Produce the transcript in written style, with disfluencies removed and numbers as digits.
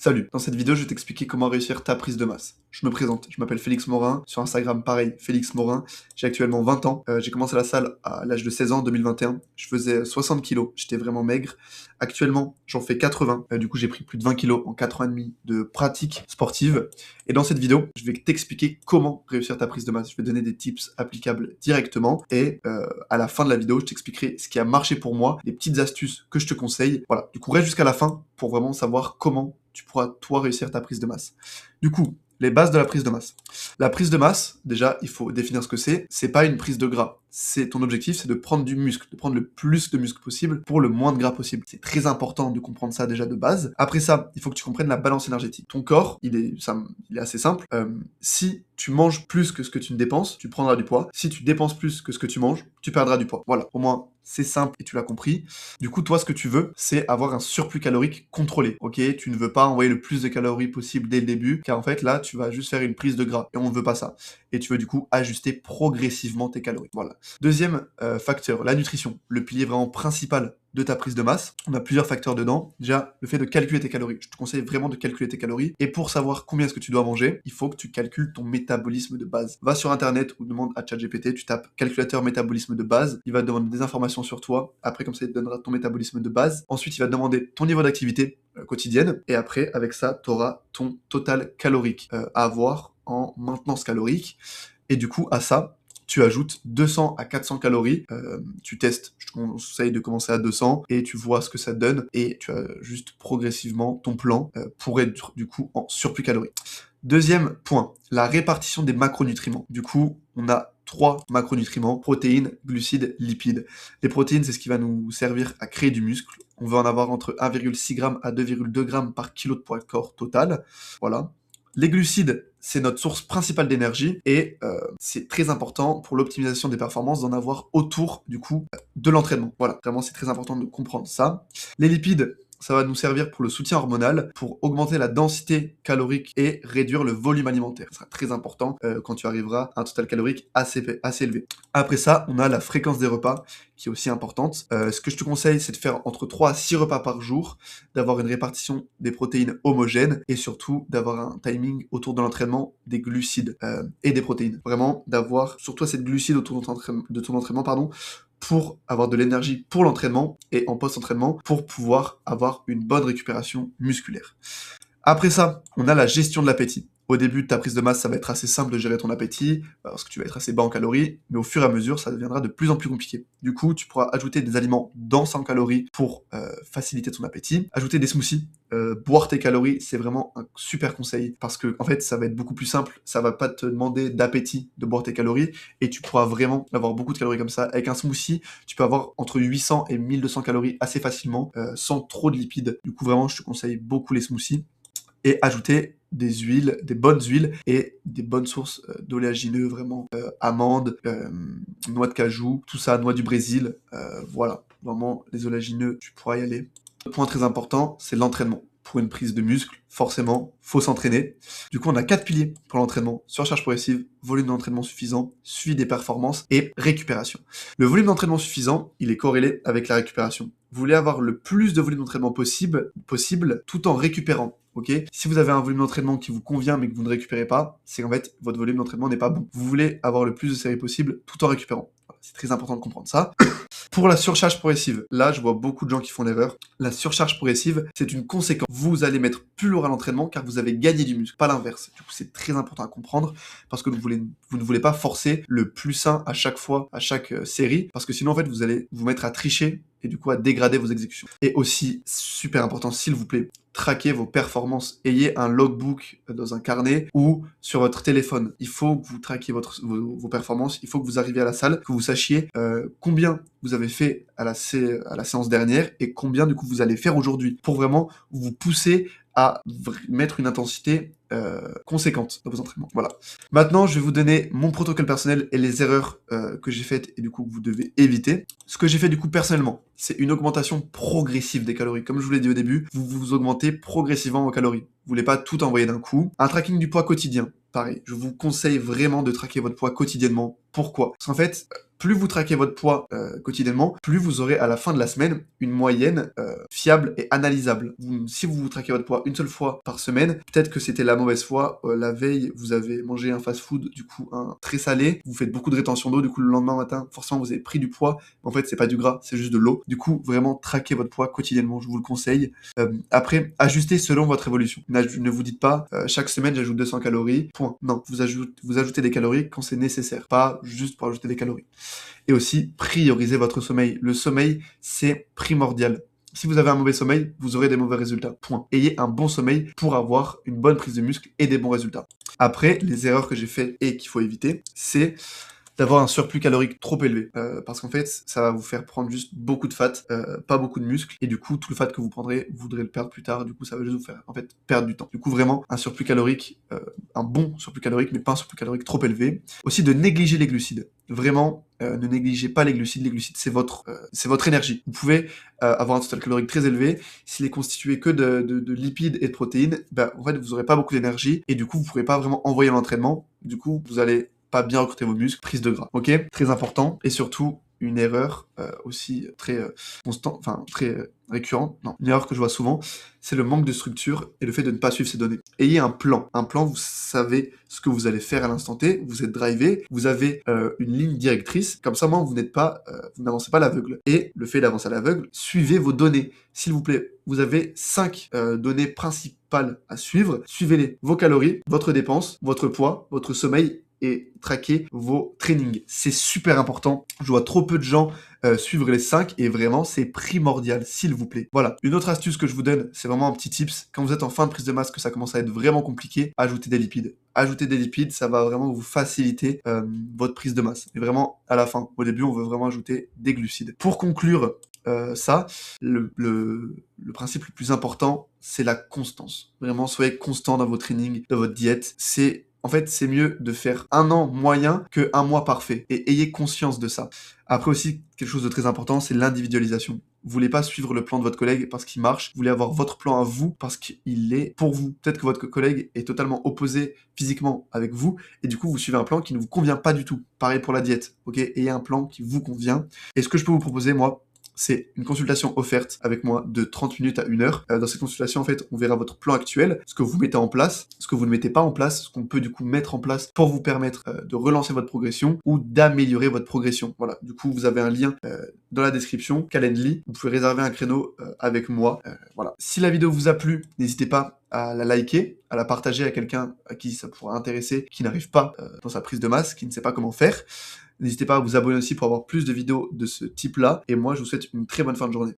Salut, dans cette vidéo, je vais t'expliquer comment réussir ta prise de masse. Je me présente, je m'appelle Félix Morin, sur Instagram pareil, Félix Morin, j'ai actuellement 20 ans, j'ai commencé la salle à l'âge de 16 ans, 2021, je faisais 60 kilos, j'étais vraiment maigre. Actuellement, j'en fais 80, du coup j'ai pris plus de 20 kilos en 4 ans et demi de pratique sportive. Et dans cette vidéo, je vais t'expliquer comment réussir ta prise de masse. Je vais donner des tips applicables directement et à la fin de la vidéo, je t'expliquerai ce qui a marché pour moi, les petites astuces que je te conseille. Voilà, du coup reste jusqu'à la fin pour vraiment savoir comment tu pourras, toi, réussir ta prise de masse. Du coup, les bases de la prise de masse. La prise de masse, déjà, il faut définir ce que c'est. C'est pas une prise de gras. C'est ton objectif, c'est de prendre du muscle, de prendre le plus de muscle possible pour le moins de gras possible. C'est très important de comprendre ça déjà de base. Après ça, il faut que tu comprennes la balance énergétique. Ton corps, il est assez simple. Si tu manges plus que ce que tu ne dépenses, tu prendras du poids. Si tu dépenses plus que ce que tu manges, tu perdras du poids. Voilà, au moins c'est simple et tu l'as compris. Du coup, toi, ce que tu veux, c'est avoir un surplus calorique contrôlé, ok? Tu ne veux pas envoyer le plus de calories possible dès le début, car en fait, là, tu vas juste faire une prise de gras, et on ne veut pas ça. Et tu veux du coup ajuster progressivement tes calories. Voilà. Deuxième facteur, la nutrition, le pilier vraiment principal de ta prise de masse. On a plusieurs facteurs dedans. Déjà, le fait de calculer tes calories. Je te conseille vraiment de calculer tes calories. Et pour savoir combien est-ce que tu dois manger, il faut que tu calcules ton métabolisme de base. Va sur internet ou demande à ChatGPT, tu tapes calculateur métabolisme de base, il va te demander des informations sur toi. Après, comme ça, il te donnera ton métabolisme de base. Ensuite, il va te demander ton niveau d'activité quotidienne. Et après, avec ça, tu auras ton total calorique à avoir en maintenance calorique. Et du coup, à ça, tu ajoutes 200 à 400 calories, tu testes, je te conseille de commencer à 200, et tu vois ce que ça donne, et tu ajustes progressivement ton plan pour être du coup en surplus calorique. Deuxième point, la répartition des macronutriments. Du coup, on a 3 macronutriments, protéines, glucides, lipides. Les protéines, c'est ce qui va nous servir à créer du muscle. On va en avoir entre 1,6 g à 2,2 g par kilo de poids de corps total. Voilà. Les glucides, c'est notre source principale d'énergie et c'est très important pour l'optimisation des performances d'en avoir autour du coup de l'entraînement. Voilà, vraiment c'est très important de comprendre ça. Les lipides, ça va nous servir pour le soutien hormonal, pour augmenter la densité calorique et réduire le volume alimentaire. Ce sera très important quand tu arriveras à un total calorique assez élevé. Après ça, on a la fréquence des repas qui est aussi importante. Ce que je te conseille, c'est de faire entre 3 à 6 repas par jour, d'avoir une répartition des protéines homogène et surtout d'avoir un timing autour de l'entraînement des glucides et des protéines. Vraiment d'avoir surtout cette glucide autour de ton entraînement, pardon, pour avoir de l'énergie pour l'entraînement et en post-entraînement pour pouvoir avoir une bonne récupération musculaire. Après ça, on a la gestion de l'appétit. Au début de ta prise de masse, ça va être assez simple de gérer ton appétit, parce que tu vas être assez bas en calories, mais au fur et à mesure, ça deviendra de plus en plus compliqué. Du coup, tu pourras ajouter des aliments denses en calories pour faciliter ton appétit, ajouter des smoothies, boire tes calories, c'est vraiment un super conseil, parce que en fait, ça va être beaucoup plus simple, ça va pas te demander d'appétit de boire tes calories, et tu pourras vraiment avoir beaucoup de calories comme ça. Avec un smoothie, tu peux avoir entre 800 et 1200 calories assez facilement, sans trop de lipides. Du coup, vraiment, je te conseille beaucoup les smoothies. Et ajouter des huiles, des bonnes huiles et des bonnes sources d'oléagineux, vraiment amandes, noix de cajou, tout ça, noix du Brésil, voilà, vraiment les oléagineux, tu pourras y aller. Le point très important, c'est l'entraînement. Pour une prise de muscle, forcément, faut s'entraîner. Du coup, on a 4 piliers pour l'entraînement: surcharge progressive, volume d'entraînement suffisant, suivi des performances et récupération. Le volume d'entraînement suffisant, il est corrélé avec la récupération. Vous voulez avoir le plus de volume d'entraînement possible tout en récupérant. Ok, si vous avez un volume d'entraînement qui vous convient mais que vous ne récupérez pas, c'est qu'en fait votre volume d'entraînement n'est pas bon. Vous voulez avoir le plus de séries possible tout en récupérant. Voilà, c'est très important de comprendre ça. Pour la surcharge progressive, là je vois beaucoup de gens qui font l'erreur. La surcharge progressive, c'est une conséquence. Vous allez mettre plus lourd à l'entraînement car vous avez gagné du muscle, pas l'inverse. Du coup, c'est très important à comprendre parce que vous ne voulez pas forcer le plus sain à chaque fois, à chaque série, parce que sinon en fait vous allez vous mettre à tricher et du coup à dégrader vos exécutions. Et aussi, super important, s'il vous plaît, traquez vos performances. Ayez un logbook dans un carnet ou sur votre téléphone. Il faut que vous traquiez vos performances, il faut que vous arriviez à la salle, que vous sachiez combien vous avez fait à la séance dernière et combien du coup vous allez faire aujourd'hui pour vraiment vous pousser à mettre une intensité conséquente dans vos entraînements. Voilà. Maintenant, je vais vous donner mon protocole personnel et les erreurs que j'ai faites et du coup que vous devez éviter. Ce que j'ai fait du coup personnellement, c'est une augmentation progressive des calories. Comme je vous l'ai dit au début, vous augmentez progressivement vos calories. Vous voulez pas tout envoyer d'un coup. Un tracking du poids quotidien. Pareil, je vous conseille vraiment de traquer votre poids quotidiennement. Pourquoi? Parce qu'en fait, Plus vous traquez votre poids quotidiennement, plus vous aurez à la fin de la semaine une moyenne fiable et analysable. Si vous traquez votre poids une seule fois par semaine, peut-être que c'était la mauvaise fois, la veille vous avez mangé un fast-food, du coup un très salé, vous faites beaucoup de rétention d'eau, du coup le lendemain matin, forcément vous avez pris du poids, mais en fait c'est pas du gras, c'est juste de l'eau. Du coup vraiment traquez votre poids quotidiennement, je vous le conseille. Après, ajustez selon votre évolution. Ne vous dites pas chaque semaine j'ajoute 200 calories, point. Non, vous ajoutez des calories quand c'est nécessaire, pas juste pour ajouter des calories. Et aussi, priorisez votre sommeil. Le sommeil, c'est primordial. Si vous avez un mauvais sommeil, vous aurez des mauvais résultats. Point. Ayez un bon sommeil pour avoir une bonne prise de muscle et des bons résultats. Après, les erreurs que j'ai faites et qu'il faut éviter, c'est d'avoir un surplus calorique trop élevé. Parce qu'en fait, ça va vous faire prendre juste beaucoup de fat, pas beaucoup de muscles, et du coup, tout le fat que vous prendrez, vous voudrez le perdre plus tard, du coup, ça va juste vous faire, en fait, perdre du temps. Du coup, vraiment, un surplus calorique, un bon surplus calorique, mais pas un surplus calorique trop élevé. Aussi, de négliger les glucides. Vraiment, ne négligez pas les glucides. Les glucides, c'est votre énergie. Vous pouvez avoir un total calorique très élevé. S'il est constitué que de lipides et de protéines, ben, en fait, vous n'aurez pas beaucoup d'énergie, et du coup, vous ne pourrez pas vraiment envoyer l'entraînement. Du coup, vous allez pas bien recruter vos muscles, prise de gras. Ok, très important. Et surtout, une erreur aussi très récurrente, non, une erreur que je vois souvent, c'est le manque de structure et le fait de ne pas suivre ces données. Ayez un plan. Un plan, vous savez ce que vous allez faire à l'instant T, vous êtes drivé, vous avez une ligne directrice, comme ça, moi, vous n'avancez pas à l'aveugle. Et le fait d'avancer à l'aveugle, suivez vos données. S'il vous plaît, vous avez 5 données principales à suivre, suivez-les. Vos calories, votre dépense, votre poids, votre sommeil, et traquer vos trainings. C'est super important. Je vois trop peu de gens suivre les 5 et vraiment c'est primordial, s'il vous plaît. Voilà. Une autre astuce que je vous donne, c'est vraiment un petit tips. Quand vous êtes en fin de prise de masse, que ça commence à être vraiment compliqué, ajoutez des lipides. Ajouter des lipides, ça va vraiment vous faciliter votre prise de masse. Et vraiment à la fin. Au début, on veut vraiment ajouter des glucides. Pour conclure le principe le plus important, c'est la constance. Vraiment, soyez constant dans vos trainings, dans votre diète. En fait, c'est mieux de faire un an moyen que un mois parfait. Et ayez conscience de ça. Après aussi, quelque chose de très important, c'est l'individualisation. Vous voulez pas suivre le plan de votre collègue parce qu'il marche. Vous voulez avoir votre plan à vous parce qu'il est pour vous. Peut-être que votre collègue est totalement opposé physiquement avec vous. Et du coup, vous suivez un plan qui ne vous convient pas du tout. Pareil pour la diète. Ok, ayez un plan qui vous convient. Et ce que je peux vous proposer, moi, c'est une consultation offerte avec moi de 30 minutes à 1 heure. Dans cette consultation, en fait, on verra votre plan actuel, ce que vous mettez en place, ce que vous ne mettez pas en place, ce qu'on peut du coup mettre en place pour vous permettre de relancer votre progression ou d'améliorer votre progression. Voilà, du coup, vous avez un lien dans la description, Calendly. Vous pouvez réserver un créneau avec moi. Voilà. Si la vidéo vous a plu, n'hésitez pas à la liker, à la partager à quelqu'un à qui ça pourra intéresser, qui n'arrive pas dans sa prise de masse, qui ne sait pas comment faire. N'hésitez pas à vous abonner aussi pour avoir plus de vidéos de ce type-là. Et moi, je vous souhaite une très bonne fin de journée.